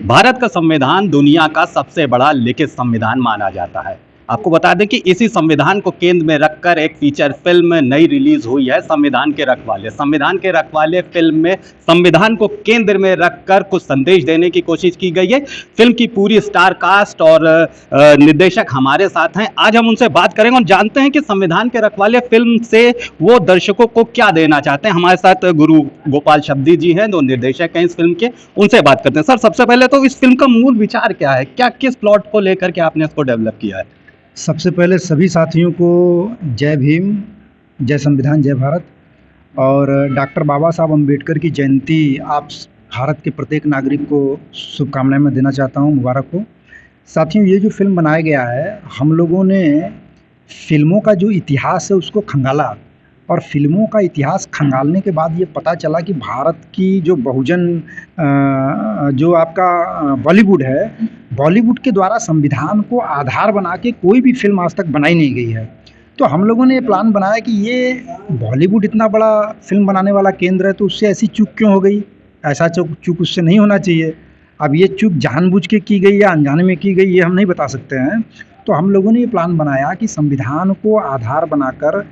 भारत का संविधान दुनिया का सबसे बड़ा लिखित संविधान माना जाता है। आपको बता दें कि इसी संविधान को केंद्र में रखकर एक फीचर फिल्म नई रिलीज हुई है, संविधान के रखवाले। संविधान के रखवाले फिल्म में संविधान को केंद्र में रखकर कुछ संदेश देने की कोशिश की गई है। फिल्म की पूरी स्टार कास्ट और निर्देशक हमारे साथ हैं। आज हम उनसे बात करेंगे और जानते हैं कि संविधान के रखवाले फिल्म से वो दर्शकों को क्या देना चाहते हैं। हमारे साथ गुरु गोपाल शब्दी जी हैं, जो निर्देशक हैं इस फिल्म के। उनसे बात करते हैं। सर, सबसे पहले तो इस फिल्म का मूल विचार क्या है? किस प्लॉट को लेकर के आपने इसको डेवलप किया है? सबसे पहले सभी साथियों को जय भीम, जय संविधान, जय भारत। और डॉक्टर बाबा साहब अम्बेडकर की जयंती आप भारत के प्रत्येक नागरिक को शुभकामनाएं मैं देना चाहता हूं, मुबारक हो। साथियों, ये जो फिल्म बनाया गया है, हम लोगों ने फिल्मों का जो इतिहास है उसको खंगाला, और फिल्मों का इतिहास खंगालने के बाद ये पता चला कि भारत की जो बहुजन जो आपका बॉलीवुड है, बॉलीवुड के द्वारा संविधान को आधार बना के कोई भी फिल्म आज तक बनाई नहीं गई है। तो हम लोगों ने ये प्लान बनाया कि ये बॉलीवुड इतना बड़ा फिल्म बनाने वाला केंद्र है, तो उससे ऐसी चूक क्यों हो गई? ऐसा चूक उससे नहीं होना चाहिए। अब ये चूक जानबूझ के की गई या अनजाने में की गई, ये हम नहीं बता सकते हैं। तो हम लोगों ने ये प्लान बनाया कि संविधान को आधार बनाकर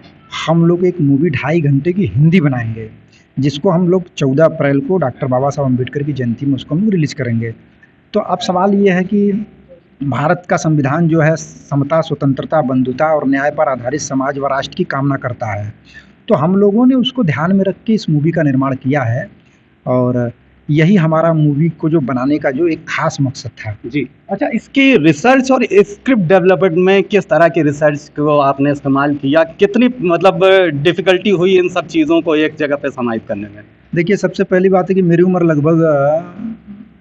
हम लोग एक मूवी 2.5 घंटे की हिंदी बनाएंगे, जिसको हम लोग 14 अप्रैल को डॉक्टर बाबा साहब अम्बेडकर की जयंती में उसको हम लोग रिलीज़ करेंगे। तो अब सवाल ये है कि भारत का संविधान जो है समता, स्वतंत्रता, बंधुता और न्याय पर आधारित समाज व राष्ट्र की कामना करता है। तो हम लोगों ने उसको ध्यान में रख के इस मूवी का निर्माण किया है, और यही हमारा मूवी को जो बनाने का जो एक खास मकसद था। जी, अच्छा, इसकी रिसर्च और स्क्रिप्ट डेवलपमेंट में किस तरह की रिसर्च को आपने इस्तेमाल किया? कितनी मतलब डिफ़िकल्टी हुई इन सब चीज़ों को एक जगह पे समाहित करने में? देखिए, सबसे पहली बात है कि मेरी उम्र लगभग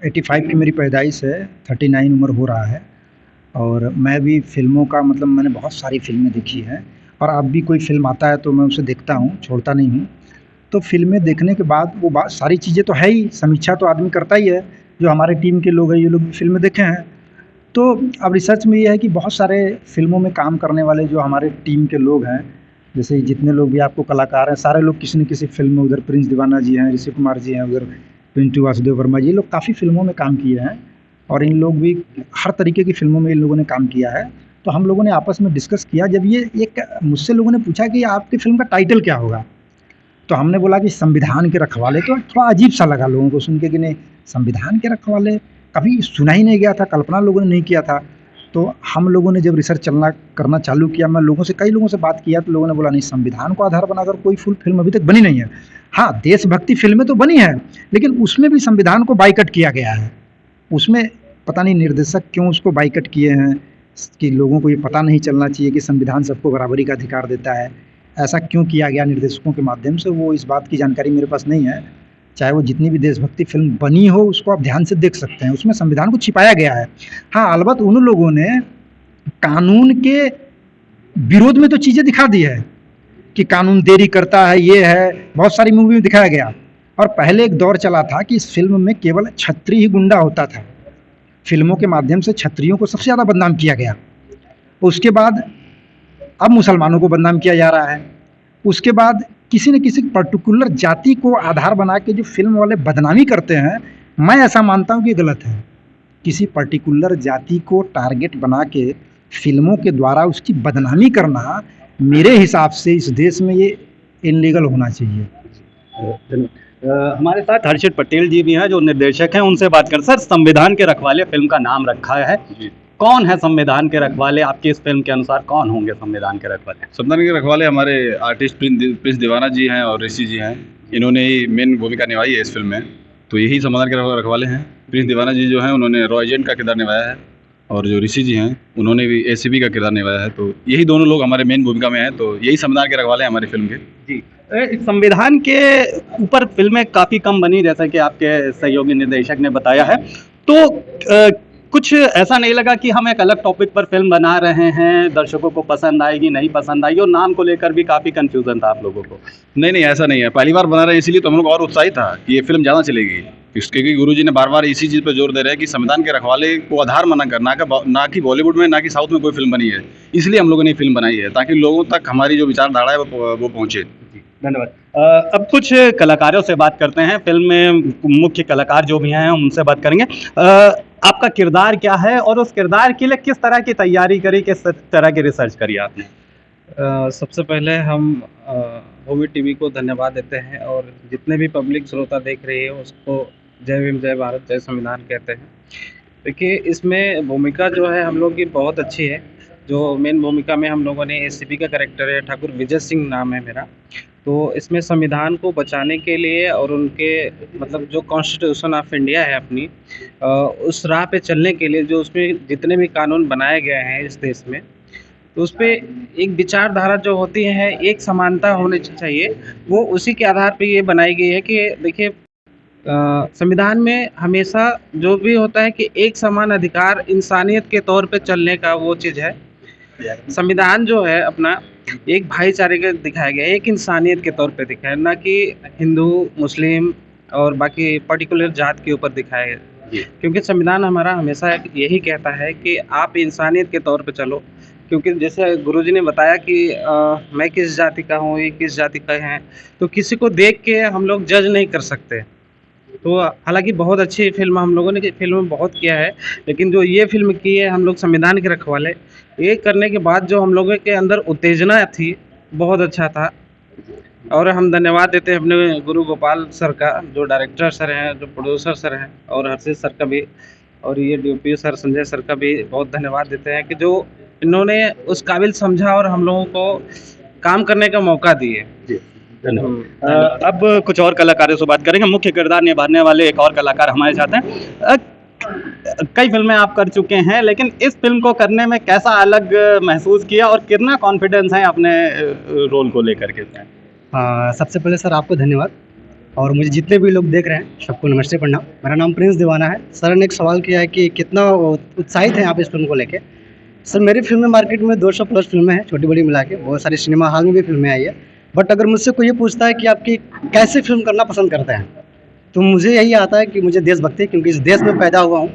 85 की मेरी पैदाइश है, 39 उम्र हो रहा है। और मैं भी फ़िल्मों का मतलब मैंने बहुत सारी फ़िल्में देखी हैं, और अब भी कोई फ़िल्म आता है तो मैं उसे देखता हूँ, छोड़ता नहीं हूँ। तो फ़िल्में देखने के बाद वो सारी चीज़ें तो है ही, समीक्षा तो आदमी करता ही है। जो हमारे टीम के लोग हैं, ये लोग भी फ़िल्में देखे हैं। तो अब रिसर्च में ये है कि बहुत सारे फ़िल्मों में काम करने वाले जो हमारे टीम के लोग हैं, जैसे जितने लोग भी आपको कलाकार हैं, सारे लोग किसी न किसी फ़िल्म में, उधर प्रिंस दीवाना जी हैं, ऋषि कुमार जी हैं, उधर पिंटू वासुदेव वर्मा जी, ये लोग काफ़ी फ़िल्मों में काम किए हैं, और इन लोग भी हर तरीके की फ़िल्मों में इन लोगों ने काम किया है। तो हम लोगों ने आपस में डिस्कस किया। जब ये मुझसे लोगों ने पूछा कि आपकी फ़िल्म का टाइटल क्या होगा, तो हमने बोला कि संविधान के रखवाले। तो थोड़ा अजीब सा लगा लोगों को सुन के कि नहीं, संविधान के रखवाले कभी सुना ही नहीं गया था, कल्पना लोगों ने नहीं किया था। तो हम लोगों ने जब रिसर्च करना चालू किया, मैं कई लोगों से बात किया, तो लोगों ने बोला नहीं, संविधान को आधार बनाकर कोई फुल फिल्म अभी तक बनी नहीं है। हाँ, देशभक्ति फिल्में तो बनी हैं, लेकिन उसमें भी संविधान को बाइकआउट किया गया है। उसमें पता नहीं निर्देशक क्यों उसको बाइकआउट किए हैं, कि लोगों को ये पता नहीं चलना चाहिए कि संविधान सबको बराबरी का अधिकार देता है। ऐसा क्यों किया गया निर्देशकों के माध्यम से, वो इस बात की जानकारी मेरे पास नहीं है। चाहे वो जितनी भी देशभक्ति फिल्म बनी हो, उसको आप ध्यान से देख सकते हैं, उसमें संविधान को छिपाया गया है। हाँ, अलबत्त उन लोगों ने कानून के विरोध में तो चीज़ें दिखा दी है कि कानून देरी करता है, ये है, बहुत सारी मूवी में दिखाया गया। और पहले एक दौर चला था कि इस फिल्म में केवल क्षत्रिय ही गुंडा होता था। फिल्मों के माध्यम से क्षत्रियों को सबसे ज़्यादा बदनाम किया गया। उसके बाद अब मुसलमानों को बदनाम किया जा रहा है। उसके बाद किसी न किसी पर्टिकुलर जाति को आधार बना के जो फिल्म वाले बदनामी करते हैं, मैं ऐसा मानता हूँ कि गलत है। किसी पर्टिकुलर जाति को टारगेट बना के फिल्मों के द्वारा उसकी बदनामी करना, मेरे हिसाब से इस देश में ये इनलीगल होना चाहिए। हमारे साथ हर्षित पटेल जी भी हैं, जो निर्देशक हैं। उनसे बात कर। सर, संविधान के रखवाले फिल्म का नाम रखा है, कौन है संविधान के रखवाले? आपकी इस फिल्म के अनुसार कौन होंगे संविधान के रखवाले? संविधान के रखवाले हमारे आर्टिस्ट प्रिंस दीवाना जी हैं और ऋषि जी हैं। इन्होंने ही मेन भूमिका निभाई है इस फिल्म में, तो यही संविधान के रखवाले हैं। प्रिंस दीवाना जी जो हैं, उन्होंने रॉ एजेंट का किरदार निभाया है, और जो ऋषि जी हैं, उन्होंने भी ACP का किरदार निभाया है। तो यही दोनों लोग हमारे मेन भूमिका में हैं, तो यही संविधान के रखवाले हैं हमारी फिल्म के। जी, संविधान के ऊपर फिल्में काफ़ी कम बनी, जैसा कि आपके सहयोगी निर्देशक ने बताया है। तो कुछ ऐसा नहीं लगा कि हम एक अलग टॉपिक पर फिल्म बना रहे हैं, दर्शकों को पसंद आएगी, नहीं पसंद आएगी? और नाम को लेकर भी काफ़ी कन्फ्यूज़न था आप लोगों को। नहीं, ऐसा नहीं है। पहली बार बना रहे हैं, इसीलिए तो हम लोग और उत्साहित था कि ये फिल्म ज़्यादा चलेगी, क्योंकि गुरुजी ने बार-बार इसी चीज़ पर जोर दे रहे हैं कि संविधान के रखवाले को आधार मानकर ना कि बॉलीवुड में, ना कि साउथ में कोई फिल्म बनी है। इसलिए हम लोगों ने फिल्म बनाई है, ताकि लोगों तक हमारी जो विचारधारा है वो पहुँचे। धन्यवाद। अब कुछ कलाकारों से बात करते हैं, फिल्म में मुख्य कलाकार जो भी हैं उनसे बात करेंगे। आपका किरदार क्या है और उस किरदार के लिए किस तरह की तैयारी करी, किस तरह की रिसर्च करी आपने? सबसे पहले हम भूमि टीवी को धन्यवाद देते हैं और जितने भी पब्लिक श्रोता देख रही है उसको जय भीम, जय भारत, जय संविधान कहते हैं। देखिए, इसमें भूमिका जो है हम लोग की बहुत अच्छी है। जो मेन भूमिका में हम लोगों ने एसीपी का कैरेक्टर है, ठाकुर विजय सिंह नाम है मेरा। तो इसमें संविधान को बचाने के लिए और उनके मतलब जो कॉन्स्टिट्यूशन ऑफ इंडिया है अपनी, उस राह पे चलने के लिए जो उसमें जितने भी कानून बनाए गए हैं इस देश में, तो उस पे एक विचारधारा जो होती है, एक समानता होनी चाहिए। वो उसी के आधार पे ये बनाई गई है कि देखिए, संविधान में हमेशा जो भी होता है कि एक समान अधिकार इंसानियत के तौर पे चलने का वो चीज़ है। संविधान जो है अपना एक भाईचारे का दिखाया गया है, एक इंसानियत के तौर पे दिखाया है, ना कि हिंदू, मुस्लिम और बाकी पर्टिकुलर जात के ऊपर दिखाया है। क्योंकि संविधान हमारा हमेशा यही कहता है कि आप इंसानियत के तौर पे चलो। क्योंकि जैसे गुरुजी ने बताया कि मैं किस जाति का हूँ, ये किस जाति का है, तो किसी को देख के हम लोग जज नहीं कर सकते। तो हालांकि बहुत अच्छी फिल्म हम लोगों ने फिल्म में बहुत किया है, लेकिन जो ये फिल्म की है हम लोग संविधान के रखवाले, ये करने के बाद जो हम लोगों के अंदर उत्तेजना थी, बहुत अच्छा था। और हम धन्यवाद देते हैं अपने गुरु गोपाल सर का, जो डायरेक्टर सर हैं, जो प्रोड्यूसर सर हैं, और हर्षित सर का भी, और ये डीओपी सर संजय सर का भी बहुत धन्यवाद देते हैं कि जो इन्होंने उस काबिल समझा और हम लोगों को काम करने का मौका दिए। अब कुछ और कलाकारों से बात करेंगे। मुख्य किरदार निभाने वाले एक और कलाकार हमारे साथ हैं। कई फिल्में आप कर चुके हैं, लेकिन इस फिल्म को करने में कैसा अलग महसूस किया और कितना कॉन्फिडेंस है अपने रोल को लेकर के? सबसे पहले सर आपको धन्यवाद, और मुझे जितने भी लोग देख रहे हैं सबको नमस्ते प्रणाम। मेरा नाम प्रिंस दीवाना है। सर ने एक सवाल किया है कि कितना उत्साहित हैं आप इस फिल्म को लेके। सर मेरी फिल्में मार्केट में 200 प्लस फिल्में हैं, छोटी बड़ी मिला के, बहुत सारी सिनेमा हॉल में भी फिल्में आई है। बट अगर मुझसे कोई ये पूछता है कि आपकी कैसे फिल्म करना पसंद करते हैं, तो मुझे यही आता है कि मुझे देशभक्ति, क्योंकि इस देश में पैदा हुआ हूँ।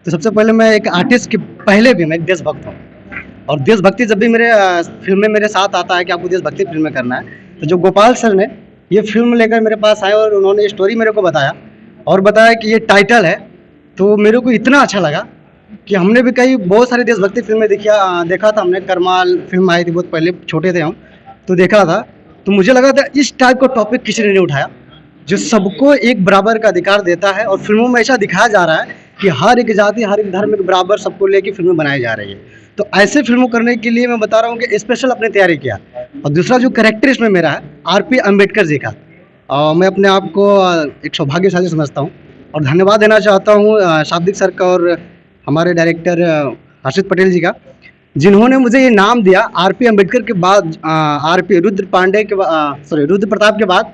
तो सबसे पहले मैं एक आर्टिस्ट के पहले भी मैं एक देशभक्त हूँ, और देशभक्ति जब भी मेरे फिल्म में मेरे साथ आता है कि आपको देशभक्ति फिल्में करना है, तो जो गोपाल सर ने ये फिल्म लेकर मेरे पास आए और उन्होंने स्टोरी मेरे को बताया और बताया कि ये टाइटल है, तो मेरे को इतना अच्छा लगा कि हमने भी कई बहुत सारी देशभक्ति फिल्में देखा था। हमने करमाल फिल्म आई थी, बहुत पहले छोटे थे हम, तो देखा था। तो मुझे लगा था इस टाइप का टॉपिक किसी ने नहीं उठाया, जो सबको एक बराबर का अधिकार देता है। और फिल्मों में ऐसा दिखाया जा रहा है कि हर एक जाति, हर एक धर्म के बराबर सबको लेके फिल्में बनाई जा रही है। तो ऐसे फिल्मों करने के लिए मैं बता रहा हूँ कि स्पेशल अपने तैयारी किया। और दूसरा जो कैरेक्टर इसमें मेरा है आरपी अम्बेडकर जी का, मैं अपने आप को एक सौभाग्यशाली समझता हूँ। और धन्यवाद देना चाहता हूँ शाब्दिक सर का और हमारे डायरेक्टर हर्षित पटेल जी का, जिन्होंने मुझे ये नाम दिया। आरपी अम्बेडकर के बाद आरपी रुद्र पांडे के रुद्र प्रताप के बाद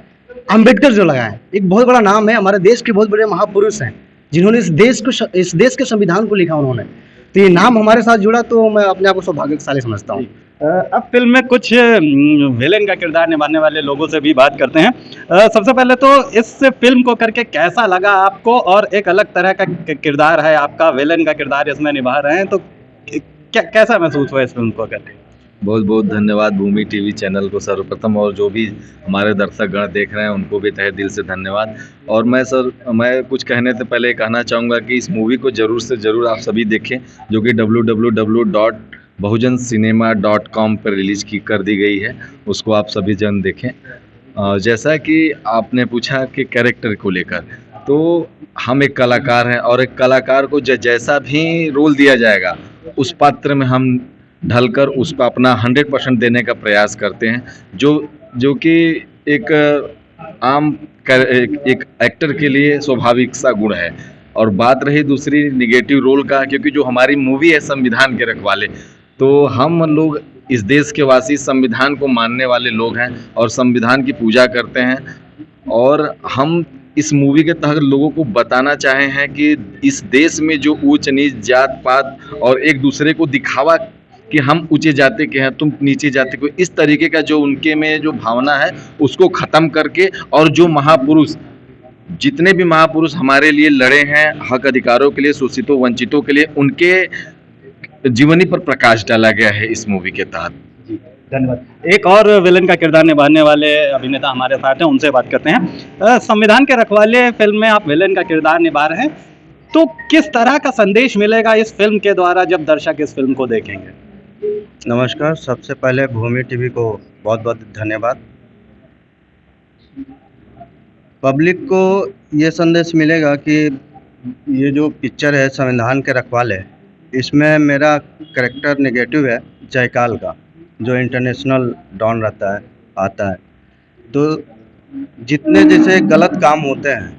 अम्बेडकर जो लगा है, एक बहुत बड़ा नाम है। हमारे देश के बहुत बड़े महापुरुष हैं जिन्होंने इस देश के संविधान को लिखा उन्होंने। तो ये नाम हमारे साथ जुड़ा, तो मैं अपने आप को सौभाग्यशाली समझता हूँ। अब फिल्म में कुछ विलेन का किरदार निभाने वाले लोगों से भी बात करते हैं। सबसे पहले तो इस फिल्म को करके कैसा लगा आपको, और एक अलग तरह का किरदार है आपका, विलेन का किरदार इसमें निभा रहे हैं, तो कैसा महसूस हुआ इस फिल्म को करके? बहुत बहुत धन्यवाद भूमि टीवी चैनल को सर्वप्रथम, और जो भी हमारे दर्शक गण देख रहे हैं उनको भी तहे दिल से धन्यवाद। और मैं कुछ कहने से पहले कहना चाहूँगा कि इस मूवी को ज़रूर से ज़रूर आप सभी देखें, जो कि www.bahujancinema.com पर रिलीज़ कर दी गई है। उसको आप सभी जन देखें। जैसा कि आपने पूछा कि कैरेक्टर को लेकर, तो हम एक कलाकार हैं और एक कलाकार को जैसा भी रोल दिया जाएगा उस पात्र में हम ढलकर उस पर अपना 100% देने का प्रयास करते हैं, जो कि एक एक एक्टर के लिए स्वाभाविक सा गुण है। और बात रही दूसरी निगेटिव रोल का, क्योंकि जो हमारी मूवी है संविधान के रखवाले, तो हम लोग इस देश के वासी संविधान को मानने वाले लोग हैं और संविधान की पूजा करते हैं। और हम इस मूवी के तहत लोगों को बताना चाहे हैं कि इस देश में जो ऊंच नीच, जात पात और एक दूसरे को दिखावा कि हम ऊंचे जाति के हैं, तुम नीचे जाति को, इस तरीके का जो उनके में जो भावना है उसको ख़त्म करके, और जो महापुरुष, जितने भी महापुरुष हमारे लिए लड़े हैं हक अधिकारों के लिए, शोषितों वंचितों के लिए, उनके जीवनी पर प्रकाश डाला गया है इस मूवी के तहत। धन्यवाद। एक और विलन का किरदार निभाने वाले अभिनेता हमारे साथ हैं, उनसे बात करते हैं। संविधान के रखवाले फिल्म में आप विलन का किरदार निभा रहे हैं, तो किस तरह का संदेश मिलेगा इस फिल्म के द्वारा जब दर्शक इस फिल्म को देखेंगे? नमस्कार, सबसे पहले भूमि टीवी को बहुत बहुत धन्यवाद। पब्लिक को ये संदेश मिलेगा कि ये जो पिक्चर है संविधान के रखवाले, इसमें मेरा कैरेक्टर नेगेटिव है जयकाल का, जो इंटरनेशनल डॉन रहता है, आता है। तो जितने जैसे गलत काम होते हैं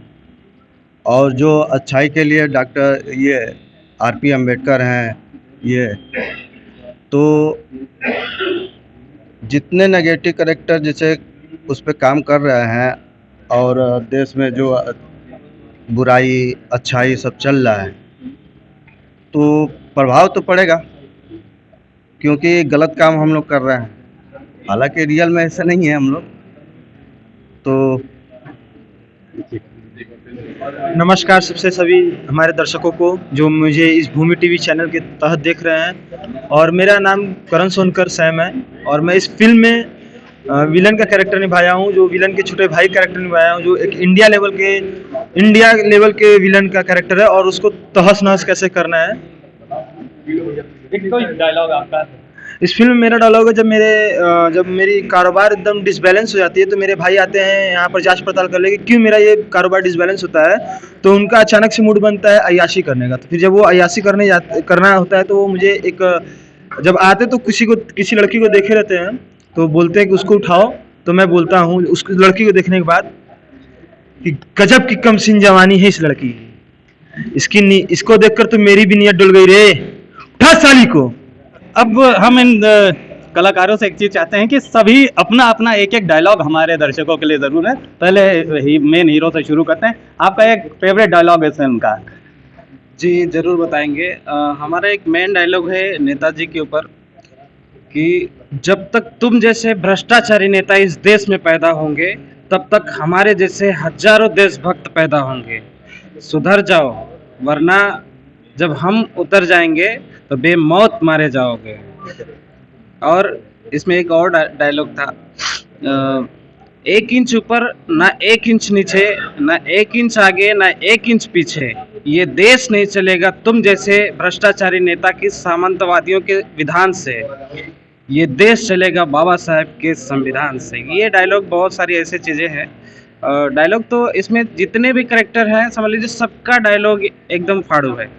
और जो अच्छाई के लिए डॉक्टर ये आर.पी. अम्बेडकर हैं, ये तो जितने नेगेटिव कैरेक्टर जैसे उस पे काम कर रहे हैं और देश में जो बुराई अच्छाई सब चल रहा है, तो प्रभाव तो पड़ेगा, क्योंकि गलत काम हम लोग कर रहे हैं। हालांकि रियल में ऐसा नहीं है हम लोग। तो नमस्कार सबसे सभी हमारे दर्शकों को जो मुझे इस भूमि टीवी चैनल के तहत देख रहे हैं, और मेरा नाम करण सोनकर सैम है और मैं इस फिल्म में विलन का कैरेक्टर निभाया हूं, जो विलन के छोटे भाई कैरेक्टर निभाया हूं, जो एक इंडिया लेवल के विलन का कैरेक्टर है और उसको तहस नहस कैसे करना है। डायलॉग आपका? इस फिल्म में मेरा डायलॉग है, जब मेरी कारोबार एकदम डिसबैलेंस हो जाती है तो मेरे भाई आते हैं यहाँ पर जांच पड़ताल कर ले कि क्यों मेरा ये कारोबार डिसबैलेंस होता है। तो उनका अचानक से मूड बनता है अय्याशी करने का। तो फिर जब वो अय्याशी करना होता है तो वो मुझे जब आते तो किसी लड़की को देखे रहते हैं तो बोलते हैं कि उसको उठाओ। तो मैं बोलता हूँ उस लड़की को देखने के बाद कि गजब की कमसिन जवानी है इस लड़की की, इसको देखकर तो मेरी भी नीयत डुल गई रे, उठा साली को। अब हम इन कलाकारों से एक चीज़ चाहते हैं कि सभी अपना अपना एक एक डायलॉग हमारे दर्शकों के लिए ज़रूर है। पहले मेन हीरो से शुरू करते हैं। आपका एक फेवरेट डायलॉग है फिल्म का? जी ज़रूर बताएंगे। हमारा एक मेन डायलॉग है नेताजी के ऊपर कि जब तक तुम जैसे भ्रष्टाचारी नेता इस देश में पैदा होंगे तब तक हमारे जैसे हजारों देशभक्त पैदा होंगे। सुधर जाओ वरना जब हम उतर जाएंगे तो बेमौत मारे जाओगे। और इसमें एक और डायलॉग था, 1 इंच ऊपर ना 1 इंच नीचे, ना 1 इंच आगे ना 1 इंच पीछे, ये देश नहीं चलेगा तुम जैसे भ्रष्टाचारी नेता की सामंतवादियों के विधान से, ये देश चलेगा बाबा साहेब के संविधान से। ये डायलॉग, बहुत सारी ऐसी चीज़ें हैं। डायलॉग तो इसमें जितने भी कैरेक्टर हैं समझ लीजिए सबका डायलॉग एकदम फाड़ू है।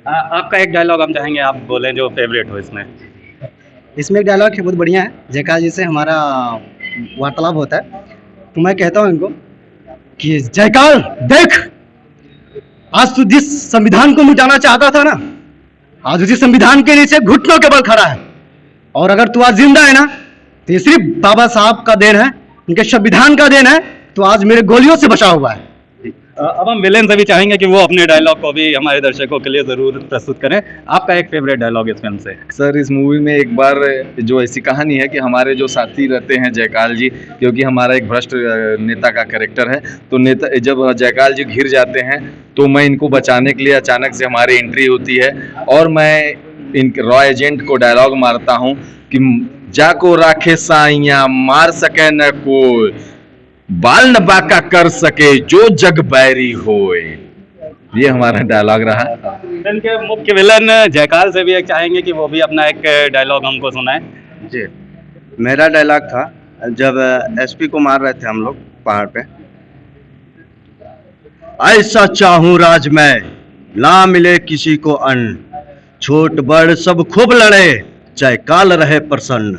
आपका एक डायलॉग हम चाहेंगे आप बोलें जो फेवरेट हो इसमें। इसमें एक डायलॉग है बहुत बढ़िया है, जयकाल जी से हमारा वार्तालाप होता है। तो मैं कहता हूँ इनको कि जयकाल देख, आज तू जिस संविधान को मिटाना चाहता था ना, आज उसी संविधान के नीचे घुटनों के बल खड़ा है। और अगर तू आज जिंदा है ना तो ये सिर्फ बाबा साहब का देन है, उनके संविधान का देन है। तो आज मेरे गोलियों से बचा हुआ है। अब हम विलेन से भी चाहेंगे कि वो अपने डायलॉग को भी हमारे दर्शकों के लिए ज़रूर प्रस्तुत करें। आपका एक फेवरेट डायलॉग इस फिल्म से? सर, इस मूवी में एक बार जो ऐसी कहानी है कि हमारे जो साथी रहते हैं जयकाल जी, क्योंकि हमारा एक भ्रष्ट नेता का कैरेक्टर है, तो जब जयकाल जी घिर जाते हैं तो मैं इनको बचाने के लिए अचानक से हमारी एंट्री होती है और मैं इन रॉ एजेंट को डायलॉग मारता हूँ कि जाको राखे साइया मार सके न कोई, बाल न बाका कर सके जो जग बैरी होए। ये हमारा डायलॉग रहा। फिल्म के मुख्य विलन जयकाल से भी एक चाहेंगे कि वो भी अपना एक डायलॉग हमको सुनाए। जी, मेरा डायलॉग था जब एसपी को मार रहे थे हम लोग पहाड़ पे, ऐसा चाहूं राज में ना मिले किसी को अन्न, छोट बड़ सब खूब लड़े जयकाल रहे प्रसन्न।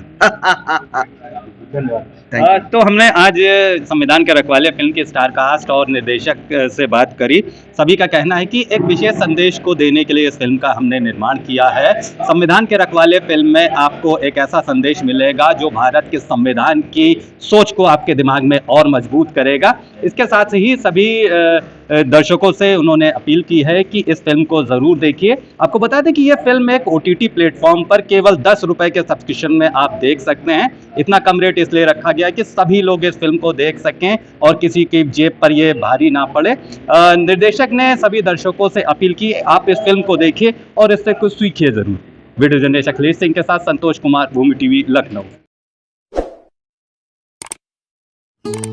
धन्यवाद। तो हमने आज संविधान के रखवाले फिल्म के स्टार कास्ट और निर्देशक से बात करी। सभी का कहना है कि एक विशेष संदेश को देने के लिए इस फिल्म का हमने निर्माण किया है। संविधान के रखवाले फिल्म में आपको एक ऐसा संदेश मिलेगा जो भारत के संविधान की सोच को आपके दिमाग में और मजबूत करेगा। इसके साथ ही सभी दर्शकों से उन्होंने अपील की है कि इस फिल्म को ज़रूर देखिए। आपको बता दें कि यह फिल्म एक OTT प्लेटफॉर्म पर केवल 10 रुपये के सब्सक्रिप्शन में आप देख सकते हैं। इतना कम रेट इसलिए रखा गया है कि सभी लोग इस फिल्म को देख सकें और किसी की जेब पर यह भारी ना पड़े। निर्देशक ने सभी दर्शकों से अपील की आप इस फिल्म को देखिए और इससे कुछ सीखिए ज़रूर। वीडियो जर्नलिस्ट अखिलेश सिंह के साथ संतोष कुमार, भूमि TV, लखनऊ। है।